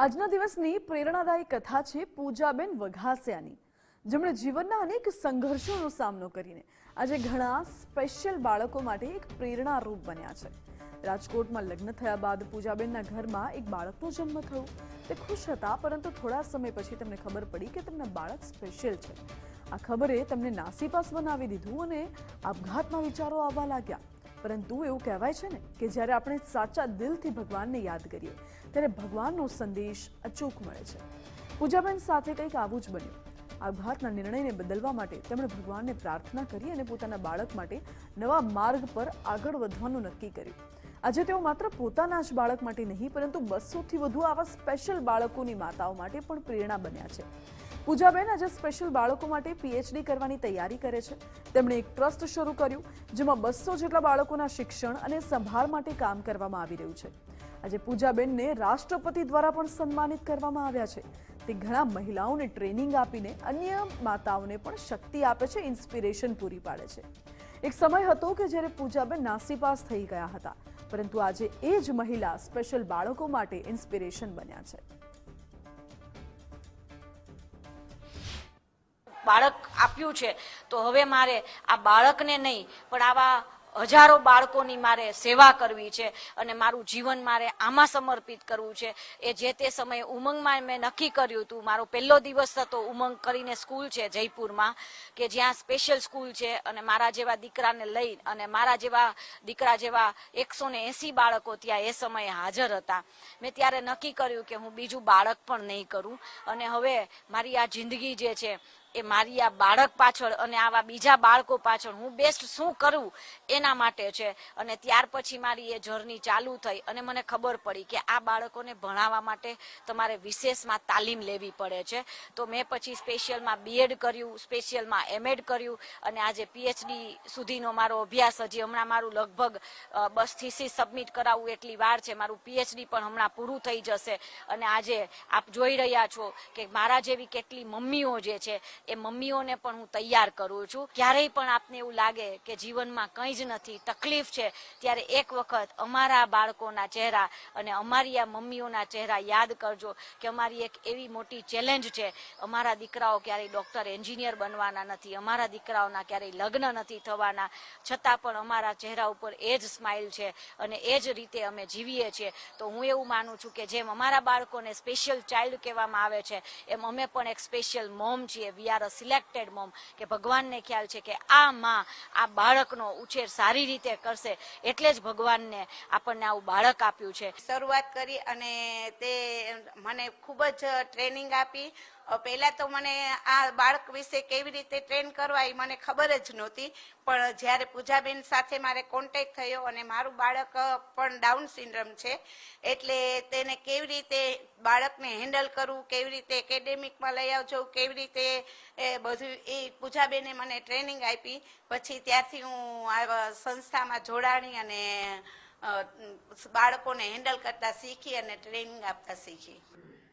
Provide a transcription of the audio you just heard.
આજના દિવસની પ્રેરણાદાયી કથા છે પૂજાબેન વઘાસિયાની, જેમણે જીવનના અનેક સંઘર્ષોનો સામનો કરીને આજે ઘણા સ્પેશિયલ બાળકો માટે એક પ્રેરણારૂપ બન્યા છે। રાજકોટમાં લગ્ન થયા બાદ પૂજાબેનના ઘરમાં એક બાળકનો જન્મ થયો। તે ખુશ હતા, પરંતુ થોડા સમય પછી તેમને ખબર પડી કે તેમના બાળક સ્પેશિયલ છે। આ ખબરે તેમને નાસીપાસ બનાવી દીધું અને આપઘાતના વિચારો આવવા લાગ્યા। પરંતુ એવું કહેવાય છે ને કે જ્યારે આપણે સાચા દિલથી ભગવાનને યાદ કરીએ ત્યારે ભગવાનનો સંદેશ અચૂક મળે છે। પૂજાબેન સાથે કંઈક આવું જ બન્યું। આપઘાતના નિર્ણયને બદલવા માટે તેમણે ભગવાનને પ્રાર્થના કરી અને પોતાના બાળક માટે નવા માર્ગ પર આગળ વધવાનું નક્કી કર્યું। આજે તેઓ માત્ર પોતાના જ બાળક માટે નહીં, પરંતુ 200થી વધુ આવા સ્પેશિયલ બાળકોની માતાઓ માટે પણ પ્રેરણા બન્યા છે। પૂજાબેન આજે સ્પેશિયલ બાળકો માટે પીએચડી કરવાની તૈયારી કરે છે। તેમણે એક ટ્રસ્ટ શરૂ કર્યું, જેમાં 200 જેટલા બાળકોના શિક્ષણ અને સંભાળ માટે કામ કરવામાં આવી રહ્યું છે। આજે પૂજાબેનને રાષ્ટ્રપતિ દ્વારા પણ સન્માનિત કરવામાં આવ્યા છે। તે ઘણા મહિલાઓને ટ્રેનિંગ આપીને અન્ય માતાઓને પણ શક્તિ આપે છે, ઇન્સ્પિરેશન પૂરી પાડે છે। એક સમય હતો કે જ્યારે પૂજાબેન નાસીપાસ થઈ ગયા હતા, પરંતુ આજે એ જ મહિલા સ્પેશિયલ બાળકો માટે ઇન્સ્પિરેશન બન્યા છે। બાળક આપ્યું છે તો હવે મારે આ બાળકને નહીં પણ આવા હજારો બાળકોની મારે સેવા કરવી છે અને મારું જીવન મારે આમાં સમર્પિત કરવું છે। એ જે તે સમયે ઉમંગમાં મેં નક્કી કર્યું હતું। મારો પહેલો દિવસ હતો ઉમંગ કરીને સ્કૂલ છે જયપુરમાં, કે જ્યાં સ્પેશિયલ સ્કૂલ છે, અને મારા જેવા દીકરાને લઈ અને મારા જેવા દીકરા જેવા 180 બાળકો ત્યાં એ સમયે હાજર હતા। મેં ત્યારે નક્કી કર્યું કે હું બીજું બાળક પણ નહીં કરું, અને હવે મારી આ જિંદગી જે છે એ મારી આ બાળક પાછળ અને આવા બીજા બાળકો પાછળ હું બેસ્ટ શું કરું એના માટે છે। અને ત્યાર પછી મારી એ જર્ની ચાલુ થઈ અને મને ખબર પડી કે આ બાળકોને ભણાવવા માટે તમારે વિશેષમાં તાલીમ લેવી પડે છે। તો મેં પછી સ્પેશિયલમાં બીએડ કર્યું, સ્પેશિયલમાં એમએડ કર્યું, અને આજે પીએચડી સુધીનો મારો અભ્યાસ હજી હમણાં મારું લગભગ બસ થીસીસ સબમિટ કરાવવું એટલી વાર છે। મારું પીએચડી પણ હમણાં પૂરું થઈ જશે। અને આજે આપ જોઈ રહ્યા છો કે મારા જેવી કેટલી મમ્મીઓ જે છે એ મમ્મીઓને પણ હું તૈયાર કરું છું। ક્યારેય પણ આપને એવું લાગે કે જીવનમાં કંઈ જ નથી, તકલીફ છે, ત્યારે એક વખત અમારા બાળકોના ચહેરા અને અમારી આ મમ્મીઓના ચહેરા યાદ કરજો કે અમારી એક એવી મોટી ચેલેન્જ છે। અમારા દીકરાઓ ક્યારેય ડૉક્ટર, એન્જિનિયર બનવાના નથી, અમારા દીકરાઓના ક્યારેય લગ્ન નથી થવાના, છતાં પણ અમારા ચહેરા ઉપર એ જ સ્માઇલ છે અને એ જ રીતે અમે જીવીએ છીએ। તો હું એવું માનું છું કે જેમ અમારા બાળકોને સ્પેશિયલ ચાઇલ્ડ કહેવામાં આવે છે, એમ અમે પણ એક સ્પેશિયલ મોમ છીએ। We are a selected mom, કે ભગવાનને ખ્યાલ છે કે આ માં આ બાળકનો ઉછેર સારી રીતે કરશે એટલે જ ભગવાનને આપણને આવું બાળક આપ્યું છે। શરૂઆત કરી અને તે મને ખૂબ જ ટ્રેનિંગ આપી। પહેલાં તો મને આ બાળક વિશે કેવી રીતે ટ્રેન કરવા એ મને ખબર જ નહોતી, પણ જ્યારે પૂજાબેન સાથે મારે કોન્ટેક્ટ થયો અને મારું બાળક પણ ડાઉન સિન્ડ્રોમ છે, એટલે તેને કેવી રીતે બાળકને હેન્ડલ કરવું, કેવી રીતે એકેડેમિકમાં લઈ આવજો, કેવી રીતે એ બધું એ પૂજાબેને મને ટ્રેનિંગ આપી। પછી ત્યારથી હું આ સંસ્થામાં જોડાણી અને બાળકોને હેન્ડલ કરતા શીખી અને ટ્રેનિંગ આપતા શીખી।